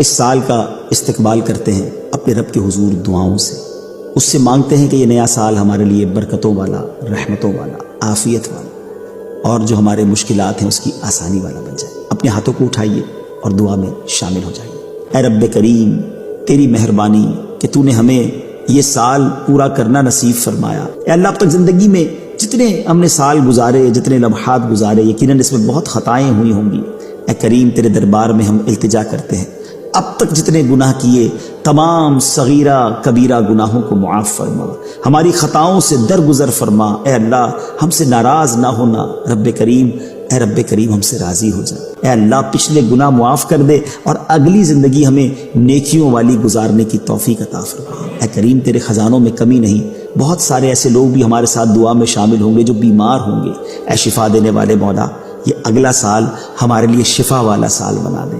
اس سال کا استقبال کرتے ہیں اپنے رب کے حضور دعاؤں سے، اس سے مانگتے ہیں کہ یہ نیا سال ہمارے لیے برکتوں والا، رحمتوں والا، عافیت والا، اور جو ہمارے مشکلات ہیں اس کی آسانی والا بن جائے۔ اپنے ہاتھوں کو اٹھائیے اور دعا میں شامل ہو جائیے۔ اے رب کریم، تیری مہربانی کہ تو نے ہمیں یہ سال پورا کرنا نصیب فرمایا۔ اے اللہ، اب تک زندگی میں جتنے ہم نے سال گزارے، جتنے لمحات گزارے، یقیناً اس میں بہت خطائیں ہوئی ہوں گی۔ اے کریم، تیرے دربار میں ہم التجا کرتے ہیں، اب تک جتنے گناہ کیے تمام صغیرہ کبیرہ گناہوں کو معاف فرما، ہماری خطاؤں سے درگزر فرما۔ اے اللہ، ہم سے ناراض نہ ہونا رب کریم، اے رب کریم ہم سے راضی ہو جا۔ اے اللہ، پچھلے گناہ معاف کر دے اور اگلی زندگی ہمیں نیکیوں والی گزارنے کی توفیق عطا فرما۔ اے کریم، تیرے خزانوں میں کمی نہیں، بہت سارے ایسے لوگ بھی ہمارے ساتھ دعا میں شامل ہوں گے جو بیمار ہوں گے۔ اے شفا دینے والے مولا، یہ اگلا سال ہمارے لیے شفا والا سال بنا دے۔